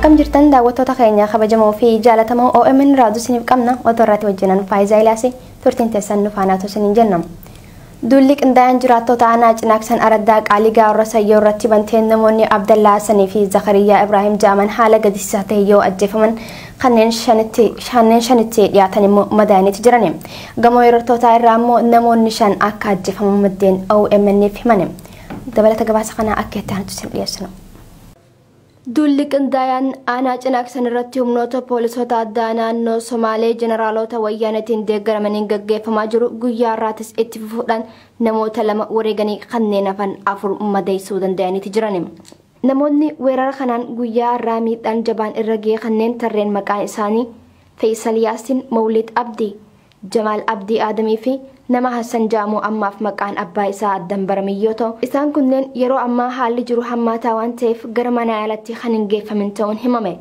Akkam jirtan daawwattoota keenya kabajamoo fi jaalatamoo OMN raaduu siniif qabna otorraati wajjinan Faayisaa Ilaasii turtiin teessan nufaanaatu siniin jennam. Dulli qindaa'aan jiraattota aanaa Cinaaksan Araddaa Qaaligaa warra Sayyoo irratti banteen namoonni Abdallaa Hassanii fi Zakariyaa Ibrahim Jaaman haala gadisiisaa ta'e yoo ajjeefaman kanneen shanitti dhiyaatan immoo madaa'aniiti jiran. Gamoo hiriirtotaa irraa immoo namoonni 5 akka ajjeefaman maddeen OMN'f himan. Dabalata gabaasa kanaa akka itti aanutti sin dhiyeessinu. Dulli qindaa'aan aanaa Cinaaksan irratti humnoota poolisoota addaa naannoo Somaalee jeneraalota wayyaanatiin deeggaramaniin gaggeeffamaa jiru guyyaa irraatis itti fufuudhaan namoota 2 wareeganii kanneen hafan 4 madeessuu danda'aniiti jiran. Namoonni weerara kanaan guyyaa irraa miidhaan jabaan irra ga'e kanneen tarreen maqaan isaanii Faisal Yaasin, Mawlid Abdii, Jamaal Abdii Adamii fi nama Hassan Jaamoo ammaaf maqaan abbaa isaa addan barame yoo ta'u isaan kunneen yeroo ammaa haalli jiru hammaataa waan ta'eef gara mana yaalaatti kan hin geeffamin ta'uun himame.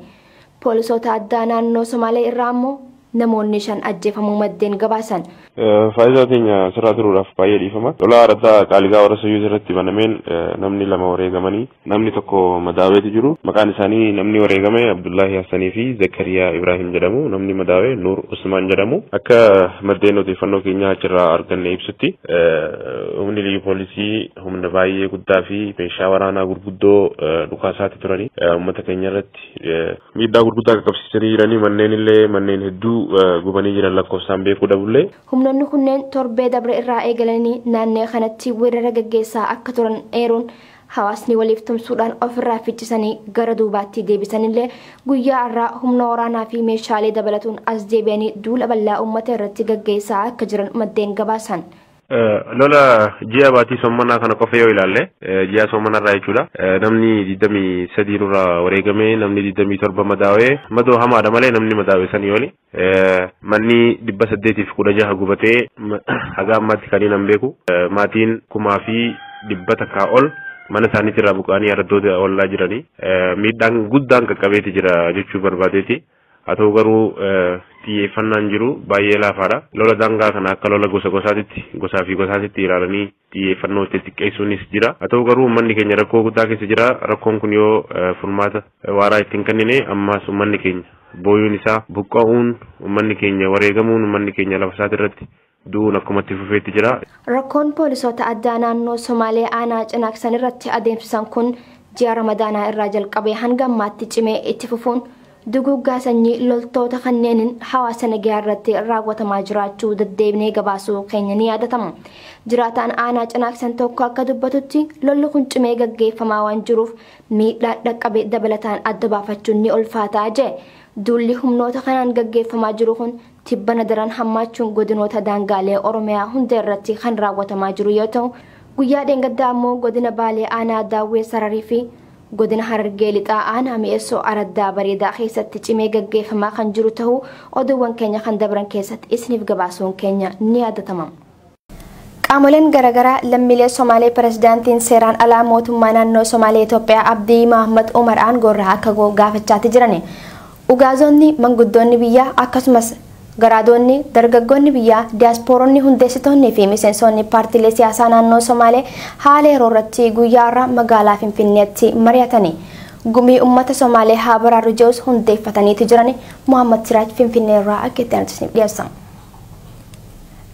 Poolisoota addaa naannoo Somaalee irraa immoo namoonni 5 ajjeefamuu maddeen gabaasan. Faayidaa teenya sirraa turuudhaaf baay'ee dhiifama. Lolaa Araddaa Qaaligaa warra Sayyoo irratti banameen namni 2 wareegamanii namni tokko madaaweetu jiru. Maqaan isaanii namni wareegame Abdullahi Hassanii fi Zakariyaa Ibrahim jedhamu. Namni madaawee Nuur Usmaan jedhamu. Akka maddeen odeeffannoo keenyaa achirraa arganne ibsutti humni liyyuu poolisii humna baay'ee guddaa fi meeshaa waraanaa gurguddoo dhukaasaatti turanii uummata keenya irratti miidhaa gurguddaa qaqqabsiisanii jiranii manneen hedduu gubanii jiran lakkoofsaan beekuu dhabullee. Humnoonni kunneen torbee dabre irraa eegalanii naannoo kanatti weerara gaggeessaa akka turan eeruun hawaasni waliif tumsuudhaan ofirraa ficcisanii gara duubaatti deebisanillee guyyaa irraa humna waraanaa fi meeshaalee dabalatuun as deebi'anii duula bal'aa uummata irratti gaggeessaa akka jiran maddeen gabaasan. Lola ji'a baatii sommanaa kana qofa yoo ilaalle ji'a sommanaa irraa jechuudha. Namni 23 irraa wareegame, namni 27 madaawee madoo hamaadha malee namni madaawee sanii oli. Manni 816 gubatee haga ammaatti kan hin beeku. Maatiin 1,100 ol mana isaaniitti irraa buqaanii araddoota ollaa jiranii. Miidhaan guddaan qaqqabeeti jira jechuu barbaadeeti. Haa ta'u garuu xiyyeeffannaan jiru baay'ee laafaadha. Lola daangaa kana akka lola gosaa fi gosaatitti ilaalanii xiyyeeffannoo itti xiqqeessuunis jira. Haa ta'u garuu uummanni keenya rakkoo guddaa keessa jira. Rakkoon kun yoo furmaata waaraa ittiin kennine ammas uummanni keenya booyuun isaa buqqa'uun uummanni keenya wareegamuun uummanni keenya lafa isaati irratti du'uun akkumatti fufeetti jira. Rakkoon poolisoota addaa naannoo Somaalee aanaa Cinaaksan irratti adeemsisan kun ji'a Ramadaanaa irraa jalqabee hanga ammaatti cimee itti fufuun duguuggaa sanyii loltoota kanneeniin hawaasa nagaa irratti raawwatamaa jiraachuu deddeebinee gabaasuu keenya ni yaadatama. Jiraataan aanaa Cinaaksan tokko akka dubbatutti lolli kun cimee gaggeeffamaa waan jiruuf miidhaa dhaqqabe dabalataan adda baafachuun ni ulfaataa jedhe. Duulli humnoota kanaan gaggeeffamaa jiru kun tibbana daran hammaachuun godinoota daangaalee Oromiyaa hunda irratti kan raawwatamaa jiru yoo ta'u guyyaa dheengaddaa ammoo godina Baalee aanaa Daawwee Sararii fi godina Harargee lixaa aanaa Mi'eessoo Araddaa Bareedaa keessatti cimee gaggeeffamaa kan jiru ta'uu oduuwwan keenya kan dabran keessatti isiniif gabaasuun keenya ni yaadatama. Qaamoleen garaagaraa lammiilee Somaalee pirezidaantiin seeraan alaa mootummaa naannoo Somaalee Itoophiyaa Abdii Mohaammed Umar aangoorraa akka gaafachaatti jiran. Ugaazonni manguddoonni biyyaa akkasumas garaadonni dargaggoonni biyyaa diyaaspooronni hundeessitoonni fi miseensonni paartiilee siyaasaa naannoo Somaalee haala yeroo irratti guyyaa irraa magaalaa Finfinneetti mari'atanii gumii uummata Somaalee haa baraaru jedhus hundeeffataniiti jiran. Muhammad Siraaj Finfinnee irraa akka itti aanutti dhiyeessa.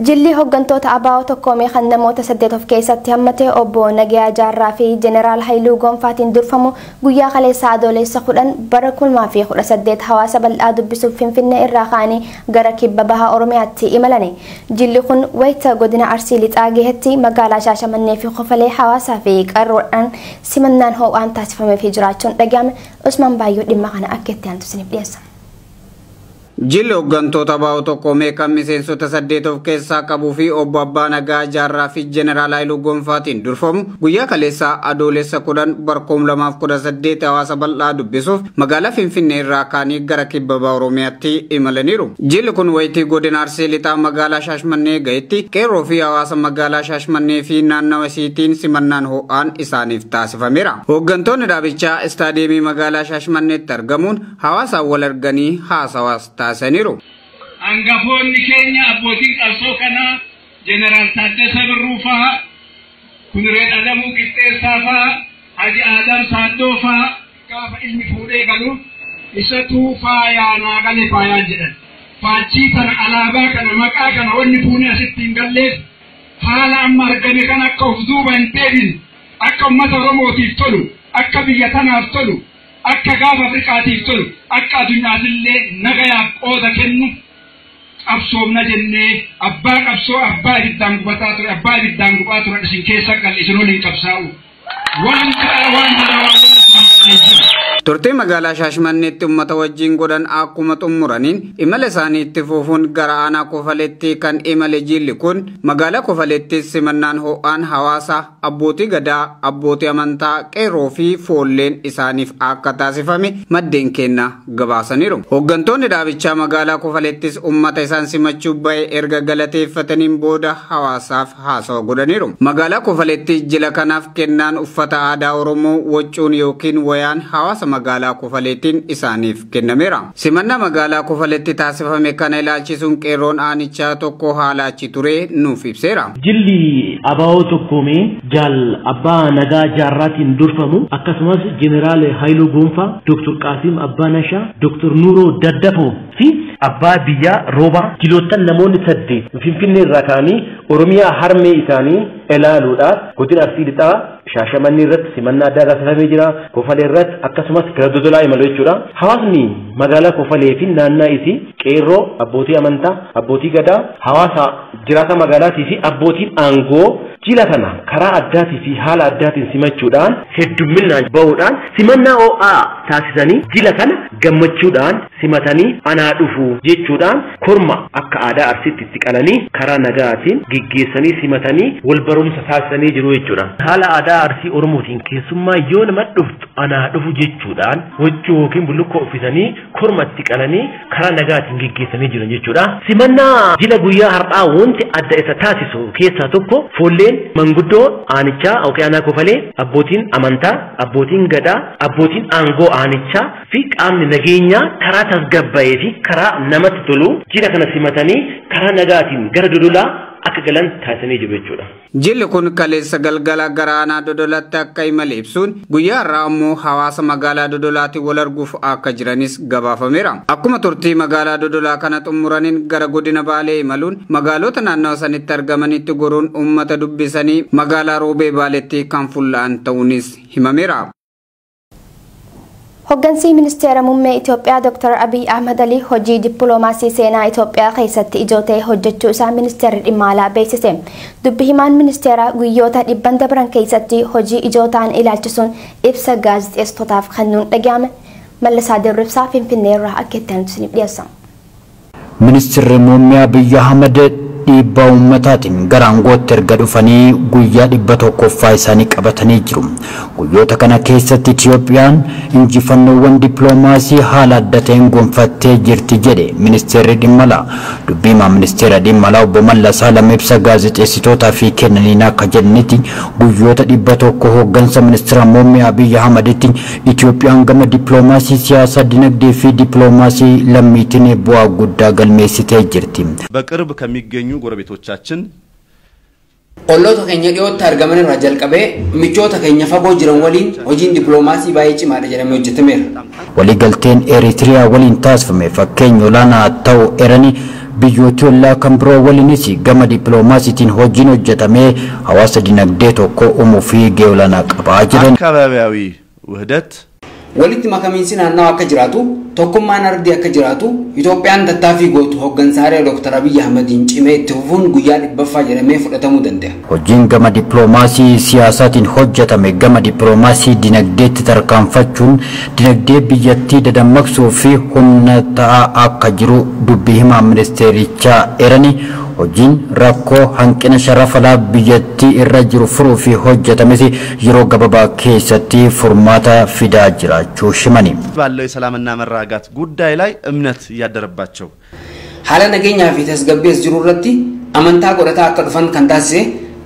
Jilli hooggantoota ABO tokkoomee kan namoota 8 of keessatti hammatee obbo Nagayaa Jaarraa fi Jeneraal Haayiluu Gonfaatiin durfamu guyyaa kaleessaa adoolessa 10 bara 2018 hawaasa bal'aa dubbisuuf Finfinnee irraa ka'anii gara kibba bahaa Oromiyaatti imalani. Jilli kun wayita godina Arsii lixaa gaheetti magaalaa Shaashamannee fi Kofalee hawaasaa fi qarroodhaan simannaan ho'aan taasifameef jiraachuun dhagahame. Usman Baayyoo dhimma kana akka itti aanutti dhiyeessa. Jilli hooggantoota ABO tokkoomee kan miseensota 8 of keessaa qabuu fi obbo Abbaa Nagaa Jaarraa fi Jeneraal Haayiluu Gonfaatiin durfamu guyyaa kaleessaa adoolessa 10 bara 2018 hawaasa bal'aa dubbisuuf magaalaa Finfinnee irraa ka'anii gara kibba bahaa Oromiyaatti imalaniiru. Jilli kun wayitii godina Arsii lixaa magaalaa Shaashmannee gahetti qeerroo fi hawaasa magaalaa Shaashmannee fi naannawa isiitiin simannaan ho'aan isaaniif taasifameera. Hooggantoonni dhaabichaa istaadiyeemii magaalaa Shaashmanneetti argamuun hawaasaan wal arganii haasawaas taasisaniiru. Angafoonni keenya abbootiin qabsoo kanaa Jeneraal Taaddasee Birruu fa'aa, Kuniree Qixxeessaa fa'aa, Haji Aadam Saaddoo fa'aa gaafa ilmi fuudhee galuuf isatu faayaa naaqale faayaa jedhan faachii sana alaabaa kana maqaa kana wanni fuunee asitti hin galleef haala amma argame kan akka of duuba hin deebine akka ummata Oromootiif tolu akka biyya tanaaf tolu akka gaafa Afrikaatiif tolu akka addunyaafillee nagayaaf qooda kennu qabsoomna jennee abbaa qabsoo abbaa ibiddaan gubataa ture abbaa ibiddaan gubaa ture isin keessa gal isin waliin qabsaa'u waan Turtii magaalaa Shaashmanneetti uummata wajjin godhan akkuma xumuraniin imala isaanii itti fufuun gara aanaa Kofaleetti kan imale jilli kun magaalaa Kofaleetti simannaan ho'aan hawaasa abbootii gadaa abbootii amantaa qeerroo fi foolleen isaaniif akka taasifame maddeen keenya gabaasaniiru. Hooggantoonni dhaabichaa magaalaa Kofaleettis uummata isaan simachuu bahe erga galateeffataniin booda hawaasaaf haasawa godhaniiru. Magaalaa Kofaleetti jila kanaaf kennaan uffata aadaa Oromoo waccuun yookiin wayaan hawaasa magaalaa Kofaleettiin isaaniif kennameera. Simannaa magaalaa Kofaleetti taasifame kana ilaalchisuun qeerroon aanichaa tokko haala achi ture nuuf ibseera. Jilli abaa'oo tokkoomee jaal abbaa nagaa jaarraatiin durfamu akkasumas jeneraal Haayiluu Gonfaa, Dr. Qaasim Abbaa Nashaa, Dr. Nuuroo Daddafoo fi abbaa biyyaa Rooba jiloottan namoonni 8 Finfinnee irraa ka'anii Oromiyaa harmee isaanii ilaaluudhaaf godina Arsii Lixaa Shaashamannee irratti simannaa addaa taasifamee jira. Kofalee irratti akkasumas gara Dodolaa imaluu jechuudha. Hawaasni magaalaa Kofalee fi naannaa isii qeerroo abbootii amantaa abbootii gadaa hawaasa jiraata magaalaatii fi abbootiin aangoo jila kana karaa addaatii fi haala addaatiin simachuudhaan heddumminaan bahuudhaan simannaa ho'aa taasisanii jila kana gammachuudhaan simatanii anaa dhufu jechuudhaan korma akka aadaa Arsiitti itti qalanii karaa nagaatiin gaggeessanii simatanii wal barumsa taasisanii jiru jechuudha. Haala aadaa Arsii Oromootiin keessummaa yoo nama dhuftu anaa dhufu jechuudhaan wajjii yookiin bullukkoo uffisanii korma itti qalanii karaa nagaatiin gaggeessanii jiran jechuudha. Simannaa jila guyyaa har'aa wanti adda isa taasisu keessaa tokko foolleen manguddoo aanichaa aanaa Kofalee abbootiin amantaa abbootiin gadaa abbootiin aangoo aanichaa fi qaamni nageenyaa karaa tasgabbaa'ee fi karaa namatti tolu jila kana simatanii karaa nagaatiin gara Dodolaa akka galan taasisanii jiru jechuudha. Jilli kun kaleessa galgala gara aanaa Dodolaatti akka imale ibsuun guyyaa irraa ammoo hawaasa magaalaa Dodolaatti wal arguuf akka jiranis gabaafameera. Akkuma turtii magaalaa Dodolaa kana xumuraniin gara godina Baalee imaluun magaalota naannawa sanitti argamanitti goruun uummata dubbisanii magaalaa Roobee Baaleetti kan fuula'an ta'uunis himameera. Hoggansi ministeera muummee Itoophiyaa Dr. Abiy Ahmed Ali hojii dippiloomaasii seenaa Itoophiyaa keessatti ijoo ta'e hojjechuu isaa ministeerri dhimma alaa beeksise. Dubbi himaan ministeera guyyoota dhibban dabran keessatti hojii ijoo ta'an ilaalchisuun ibsa gaazexeessitootaaf kennuun dhaga'ame. Mallasaa Dirribsaa Finfinnee irraa akka itti aanuuf dhiyeessa. Ministeerri muummee Abiy Ahmed dhiibbaa ummataatiin gara aangootti erga dhufanii guyyaa 100ffaa isaanii qabatanii jiru. Guyyoota kana keessatti Itoophiyaan injifannoowwan dippiloomaasii haala adda ta'een gonfattee jirti jedhe ministeerri dhimma alaa. Dubbii himaa ministeera dhimma alaa obbo Mallasaa Lamee ibsa gaazexeessitootaaf kennaniin akka jedhanitti guyyoota 100 hooggansa ministeera muummee Abiy Ahmeditti Itoophiyaan gama dippiloomaasii siyaasaa dinagdee fi dippiloomaasii lammiitiin bu'aa guddaa galmeessitee jirti. በቅርብ ከሚገኙ ጎረቤቶቻችን olloota keenya dhiyootti argaman irraa jalqabee michoota keenya fagoo jiran waliin hojiin dippiloomaasii baay'ee cimaadha jedhamee hojjetameera. Waliigalteen Eritiriyaa waliin taasifame fakkeenya olaanaa ta'uu eeranii biyyoota ollaa kan biroo waliinis gama dippiloomaasiitiin hojiin hojjetamee hawaasa dinagdee tokko uumuu fi gahee olaanaa qabaa jiran. አካባቢያዊ ውህደት walitti makamiinsi naannawaa akka jiraatu tokkummaan ardii akka jiraatu Itoophiyaan tattaaffii gootu hooggansaaree Dr. Abiy Ahmediin cimee itti fufuun guyyaa 100ffaa jedhamee fudhatamuu danda'a. Hojiin gama dippiloomaasii siyaasaatiin hojjetame gama dippiloomaasii dinagdeetti tarkaanfachuun dinagdee biyyattii dadammaqsuu fi humna ta'aa akka jiru dubbii himaa ministeerichaa eeranii hojiin rakkoo hanqina sharafa biyyattii irra jiru furuu fi hojjetames yeroo gabaabaa keessatti furmaata fidaa jiraachuu shimani. ባለው የሰላምና መረጋጋት ጉዳይ ላይ እምነት ያደረባቸው haala nageenyaa fi tasgabbii jiru irratti amantaa godhataa akka dhufan kan taasise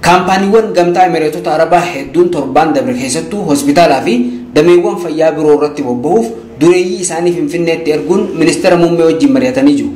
kaampaaniiwwan gamtaa Emireetota Arabaa hedduun torban dabre keessattuu hospitaalaa fi dameewwan fayyaa biroo irratti bobba'uuf dureeyyii isaanii Finfinneetti erguun ministeera muummee wajjin mari'atanii jiru.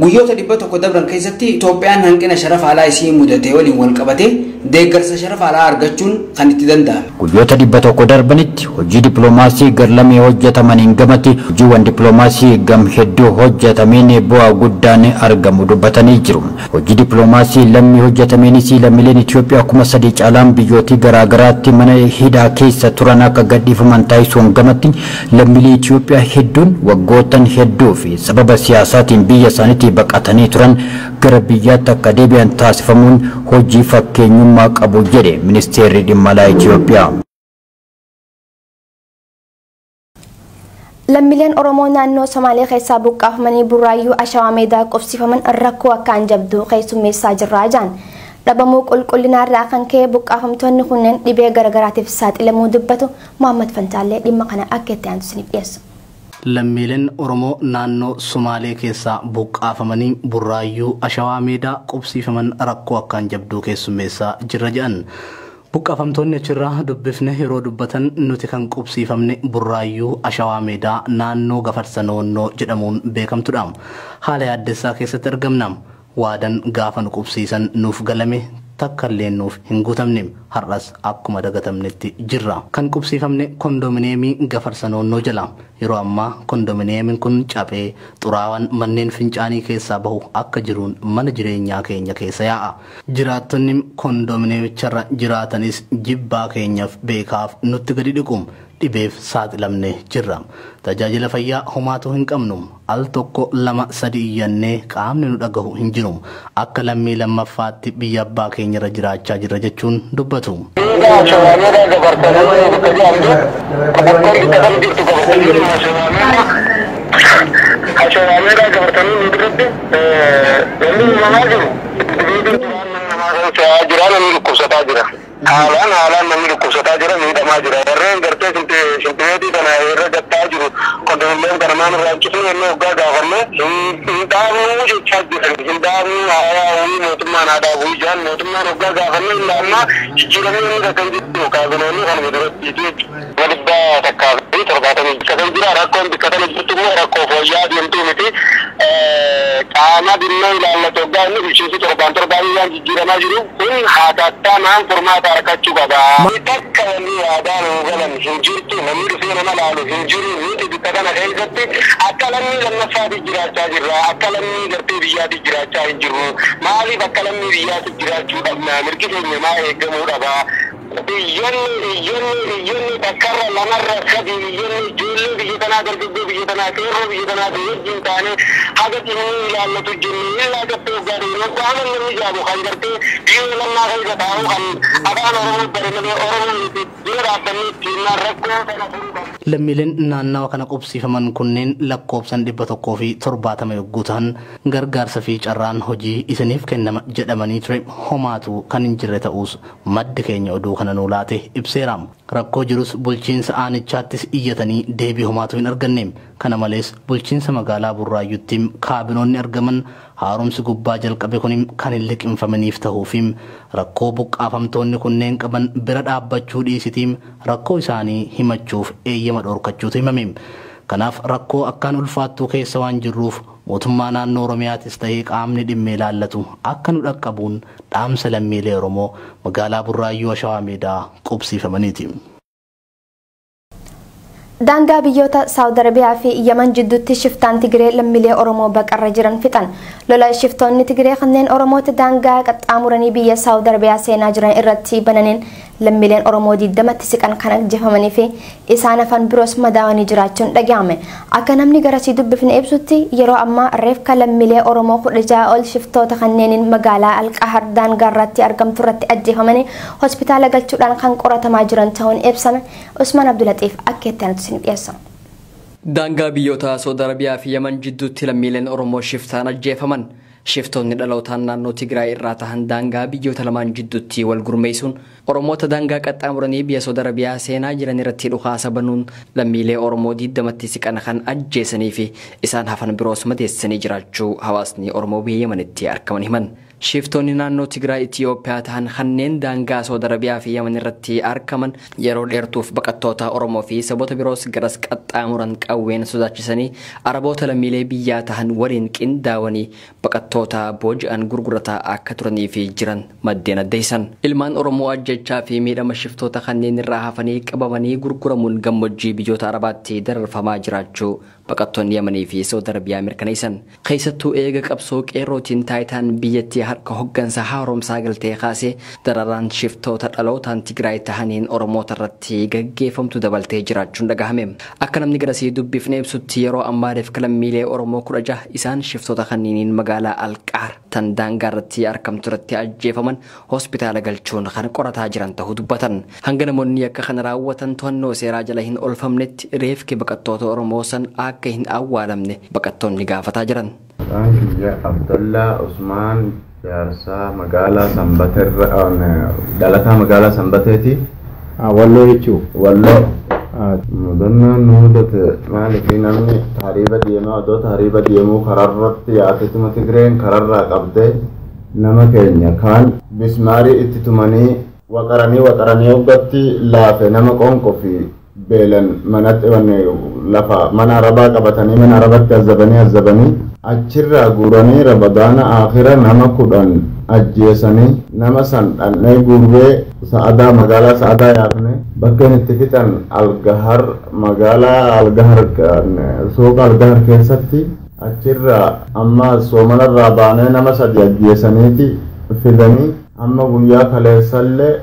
Guyyoota 100 dabran keessatti Itoophiyaan hanqina sharafa alaa isii mudatee waliin wal qabatee deeggarsa sharafa alaa argachuun kan itti danda'ame. Guyyoota 100 darbanitti hojii dippiloomaasii garlamee hojjetamaniin gamatti hojiiwwan dippiloomaasii gam hedduu hojjetameen bu'aa guddaan argamu dubbatanii jiru. Hojii dippiloomaasii lammii hojjetameenis lammiileen Itoophiyaa 3,000 caalaan biyyootii garaagaraatti mana hidhaa keessa turan akka gadhiifaman taasisuun gamatti lammiilee Itoophiyaa hedduun waggootan hedduu fi sababa siyaasaatiin biyya isaaniitii baqatanii turan gara biyyaatti akka deebi'an taasifamuun hojii fakkeenyummaa qabu jedhe ministeerri dhimma alaa Itoophiyaa. Lammiileen Oromoo naannoo Somaalee keessaa buqqaafamanii Burraayyuu Ashawaa Meedaa qubsiifaman rakkoo akkaan jabduu keessummeessaa jirraa jaan. Dhabamuu qulqullinaarraa kan ka'e buqqaafamtoonni kunneen dhibee garagaraatiif saaxilamuu dubbatu Mohammed Fantaallee dhimma kana akka itti aansisaniif dhiyeessu. Lammiileen Oromoo naannoo Somaalee keessaa buqqaafamanii Burraayyuu Ashawaa Meedaa qubsiifaman rakkoo akkaan jabduu keessummeessaa jirra jedhan. Buqqaafamtoonni achirraa dubbifne yeroo dubbatan nuti kan qubsiifamne Burraayyuu Ashawaa Meedaa naannoo Gafarsa Noonnoo jedhamuun beekamtudha. Haala yaaddessaa keessatti argamna. Waadan gaafa nu qubsiisan nuuf galame takkallee nuuf hin guutamne har'as akkuma dagatamnetti jirra. Kan qubsiifamne kondominiyeemii Gafarsa Noonnoo jala. Yeroo ammaa kondominiyeemiin kun cabee xuraawaan manneen fincaanii keessaa bahu akka jiruun mana jireenyaa keenya keessa yaa'a. Jiraattonni kondominiyeemicharra jiraatanis jibbaa keenyaaf beekaaf nutti gadi dhiqu. Dhibeef saaxilamne jirra. Tajaajila fayyaa homaatu hin qabnu. Al tokko 2-3 iyyannee qaamni nu dhagahu hin jiru. Akka lammii lammaffaatti biyya abbaa keenyarra jiraachaa jirra jechuun dubbatu. Haalaan namni dhukkubsataa jira miidhamaa jira. Warreen gartee sintimeetii kana irra gattaa jiru kondominiyeem kana maan irraa cufnee inni waggaa gaafanne hin dhaabuu jechaa jira. Hin dhaabuu hawaawii mootummaan haa dhaabuu ijaan mootummaan waggaa gaafanne hin dhaabnaa jijjiiramee inni kan jiru kaabinoonni kan muduratti jechuudha. Dhibbaa takkaa fi 70 bikkatan jira. Rakkoon bikkatan jirtu immoo rakkoo fooyya'aa deemtuu miti. Qaama dhimma ilaallatu waggaa inni bulchiinsi 7 iyyaan jijjiiramaa jiru kun haatattaa maan furmaata harkachuu qaba. Takka wanni yaadaan galan hin jirtu namni dhufee nama laalu hin jiru nuti bikka kana keessatti akka lammii lammaffaatti jiraachaa jirra. Akka lammii gartee biyyaatti jiraachaa hin jirru. Maaliif akka lammii biyyaatti jiraachuu dhabna? Mirgi keenya maa eegamuu dhaba? Iyyonni bakkarra lamarra sadi iyyonni ijoollee biyya tanaa dargaggoo biyya tanaa qeerroo biyya tanaa wajjin taane haga dhimmi ilaallatu jenne illaa gattee gaarii qaama namni jaabu kan gartee biyya lammaa keessa taa'u kan afaan Oromoo bare malee Oromoo bira dhaabbannee ittiin rakkoo kana furuudhaaf. Lammiileen naannawa kana qubsiifaman kunneen lakkoofsan 170 yogguu ta'an gargaarsa fi carraan hojii isiniif kennama jedhamanii ture homaatu kan hin jirre ta'us maddi keenya oduu kana nuu laate ibseera. Rakkoo jirus bulchiinsa aanichaattis iyyatanii deebii homaatu hin arganne. Kana malees bulchiinsa magaalaa Burraayyuutti kaabinoonni argaman haaromsi gubbaa jalqabe kun kan hin liqinfamaniif ta'uufi rakkoo buqqaafamtoonni kunneen qaban bira dhaabbachuu dhiisitiin rakkoo isaanii himachuuf eeyyama dhorkachuutu himame. Kanaaf rakkoo akkaan ulfaattuu keessa waan jirruuf mootummaa naannoo Oromiyaatis ta'ee qaamni dhimma ilaallatu akka nu dhaqqabuun dhaamsa lammiilee Oromoo magaalaa Burraayyuu Ashawaa Meedaa qubsiifamaniiti. Daangaa biyyoota Saawud Arabiyaa fi Yemen jidduutti shiftaan Tigiree lammiilee Oromoo baqarra jiran fixan. Lola shiftoonni Tigiree kanneen Oromoota daangaa qaxxaamuranii biyya Saawud Arabiyaa seenaa jiran irratti bananiin lammiileen Oromoo 20tti siqan kan ajjeefamanii fi isaan hafan biroos madaawanii jiraachuun dhaga'ame. Akka namni garasii dubbifne ibsutti yeroo ammaa reefka lammiilee Oromoo 16 ol shiftoota kanneeniin magaalaa Alqahar daangaa irratti argamtu irratti ajjeefamanii hospitaala galchuudhaan kan qoratamaa jiran ta'uun ibsame. Usman Abdulatiif akka itti aanutti dhiyeessa. Daangaa biyyoota Saawud Arabiyaa fi Yemen jidduutti lammiileen Oromoo shiftaan ajjeefaman. Shiftoonni dhalootaan naannoo Tigraay irraa tahan daangaa biyyoota lamaan jidduutti wal gurmeessuun Oromoota daangaa qaxxaamuranii biyya Saawud Arabiyaa seenaa jiran irratti dhukaasa banuun lammiilee Oromoo 20tti siqan kan ajjeesanii fi isaan hafan biroos madeessanii jiraachuu hawaasni Oromoo biyya Yemenitti argaman himan. Shiftoonni naannoo Tigraay Itoophiyaa ta'an kanneen daangaa Saudi Arabiyaa fi Yemen irratti argaman yeroo dheertuuf baqattoota Oromoo fi saboota biroos garas qaxxaamuran qawween sodaachisanii Araboota lammiilee biyyaa ta'an waliin qindaa'anii baqattoota booji'an gurgurataa akka turanii fi jiran maddeen addeessan. Ilmaan Oromoo ajjechaa fi miidhama shiftoota kanneen irraa hafanii qabamanii gurguramuun gammoojjii biyyoota Arabaatti dararfamaa jiraachuu baqattoonni Yemanii fi Saudi Arabiyaa mirkaneessan. Keessattuu eega qabsoo qeerrootiin taayitaan biyyattii harka hoggansa haaromsaa galtee kaasee dararaan shiftoota dhalootaan Tigraay tahaniin Oromoota irratti gaggeeffamtu dabaltee jiraachuun dhagahame. Akka namni garasii dubbifnee ibsutti yeroo ammaadheef lammiilee Oromoo 16 isaan shiftoota kanniiniin magaalaa Alqaar tan daangaa irratti argamtu irratti ajjeefaman hospitaala galchuun kan qorataa jiran ta'uu dubbatan. Hanga namoonni akka kana raawwatan to'annoo seeraa jala hin oolfamnetti reefki baqattoota Oromoo san akka hin awwaalamne baqattoonni gaafataa jiran. Abdullah Usman Yarsa magaalaa Sanbateerra dhalataa magaalaa Sanbateeti. Walloo jechuun walloo mudannaan nuudate maaliif namni hariiba deemaa odoota hariiba deemuu kararratti yaatituma Tigreen kararraa qabdee nama keenya kaan bismaarii itti tumanii waqaranii hoggatti laafe nama qoonqoo fi beelan manatti lafa mana arabaa qabatanii mana arabatti azzabanii achirraa guuranii Ramadaana akhira nama 10 ajjeesanii nama san dhalnee guurree Sa'adaa magaalaa Sa'adaa yaafne bakkeen itti fixan Algahar magaalaa Algahar suuqa Algahar keessatti achirraa amma soomanarraa baanee nama 3 ajjeesaniiti fidanii amma guyyaa kaleessallee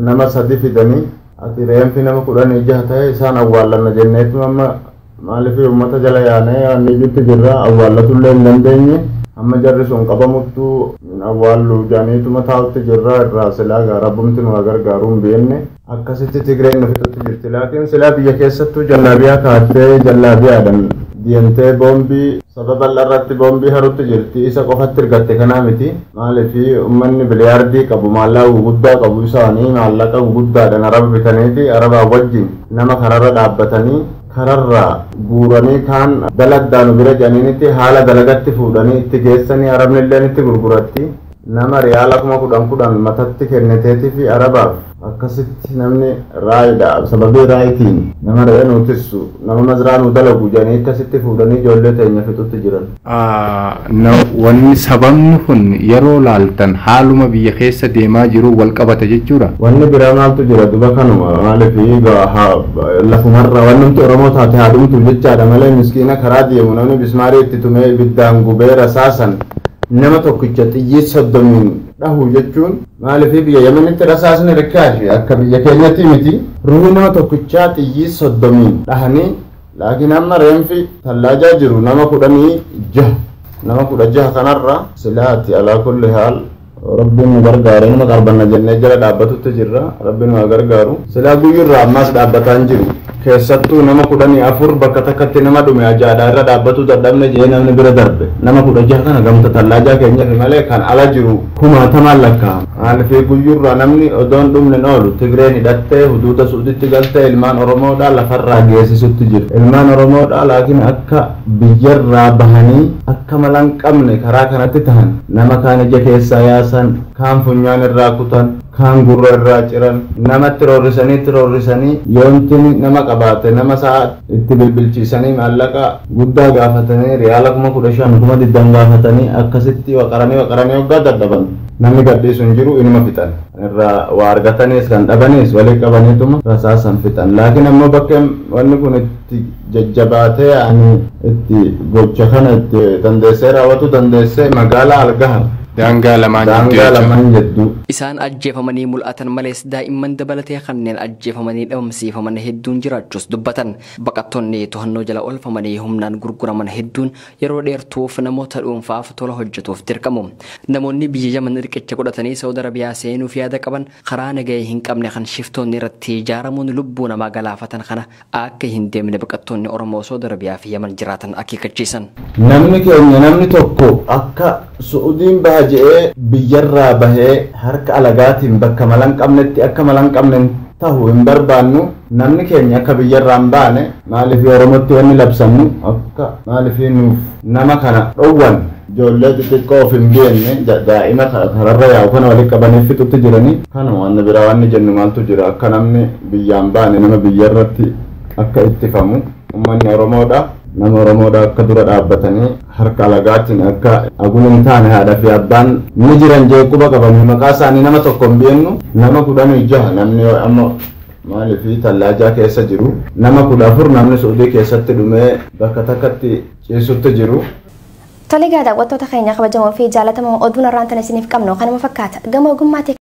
nama 3 fidanii ati reemfi nama 16 ta'e isaan awwaallanna jenneetu amma maaliif uummata jala yaanee ani jitti jirra awwaallatullee hin dandeenye amma jarri sun qabamuttu awwaallu jaaniituma taa'utti jirra irraa silaa rabbumti nu gargaaruun beenne akkasitti Tigreen nu fixutti jirti laakiin silaa biyya keessattuu jallaabiyaa kaattee jallaabiyaadhan diemtee boombii sababa irratti boombii harutti jirti isa qofatti ergatte kanaa miti maaliif ummanni biliyaardii qabu maallaqa guddaa qabu isaanii maallaqa guddaadhaan araba bitaniiti arabaa wajjin nama kararra dhaabbatanii kararraa guuranii kaan dalagdaanu bira jedhaniinitti haala dalagatti fuudhanii itti geessanii arabnilleen itti gurguratti nama riyaala 10,000 matatti kenniteetii fi arabaaf akkasitti namni raayidha sababii raayitiin nama re'ee nuutissu nama mazraa nu dalagu jedhanii akkasitti fuudhanii ijoollee teenya fixutti jiran. Wanni sababni kun yeroo laaltan haaluma biyya keessa deemaa jiru wal qabata jechuudha. Wanni biraa maaltu jira duba kanuma maaliif lafumarra wanni nuti Oromoo taate haadhumtu jechaadha malee miskiina karaa deemu namni bismaarii itti tumee ibiddaan gubee rasaasan nama tokkicha xiyyiit 30 dhahu jechuun maaliif biyya Yemenitti rasaasni rikkaashi akka biyya keenyatti miti ruuhi nama tokkichaa xiyyiit 30 dhahanii laakiin amma reenfi tallaajaa jiru nama 16 kanarra silaati alaa kulli haal rabbiin nu gargaaru nama qarbanna jennee jala dhaabbatutti jirra rabbiin nu gargaaru silaa guyyurraa ammas dhaabbataan jiru keessattuu nama 14 bakka takkatti nama dhume ajaadhaa irra dhaabbatu dadhabne jee namni bira darbe nama 16 kana gamta tallaajaa keenyaaf malee kan ala jiru 10,000 lakkaa'ama maaliif guyyurraa namni odoon dhumne oolu Tigreen hidhattee huduuda Suuditti galtee ilmaan Oromoodhaa lafarraa geessisutti jiru ilmaan Oromoodhaa laakiin akka biyyarraa bahanii akka malan qabne karaa kanatti tahan nama kaan ija keessaa yaasan kaan funyaan irraa kutan kaan gurra irraa ciran namatti roorrisanii yoontiin nama qabaate nama sa'a itti bilbilchiisanii maallaqa guddaa gaafatanii riyaala 15,000 gaafatanii akkasitti waqaranii waggaa dadhaban namni gadhiisu hin jiru inuma fixan irraa waa argataniis kan dhabanis walii qabaniituma rasaasan fixan laakiin ammoo bakka wanni kun itti jajjabaatee ani itti gocha kana itti dandeessee raawwatu dandeessee magaalaa Algahar daangaa lamaan jedhu isaan ajjeefamanii mul'atan malees daa'imman dabalatee kanneen ajjeefamanii dhabamsiifaman hedduun jiraachuus dubbatan baqattoonni to'annoo jala oolfamanii humnaan gurguraman hedduun yeroo dheertuuf namoota dhuunfaaf tola hojjetuuf dirqamu namoonni biyya Yemen riqicha godhatanii Saudi Arabiyaa seenuuf yaada qaban karaa nagahee hin qabne kan shiftoonni irratti ijaaramuun lubbuu namaa galaafatan kana akka hin deemne baqattoonni Oromoo Saudi Arabiyaa fi Yemen jiraatan akeekkachiisan. Namni keenya namni tokko akka Suudiin bahajee biyyarraa bahee harka alagaatiin bakka malan qabnetti akka malan qabnen tahu hin barbaannu namni keenya akka biyyarraa hin baane maaliif Oromootti wanni labsannu akka maaliif nuuf nama kana dhowwan ijoollee xixiqqoo of hin beekne daa'ima kararra yaa'u kana walitti qabanii fixutti jiranii kana waan biraa waan jennu maaltu jira akka namni biyyaan baane nama biyya irratti akka ittifamu ummanni Oromoodha. Nama Oromoodha akka dura dhaabbatanii harka alagaatiin akka agulun taane haadha fi abbaan ni jiran jeequba qabanii maqaa isaanii nama tokko hin beeknu nama 16 namni amma maaliif tallaajaa keessa jiru nama 14 namni Suudii keessatti dhumee bakka takkatti ciisutti jiru. Tole daawwattoota keenya kabajamoo fi jaalatamoo oduun irraan tan isiniif qabnu kanuma fakkaata gama ogummaa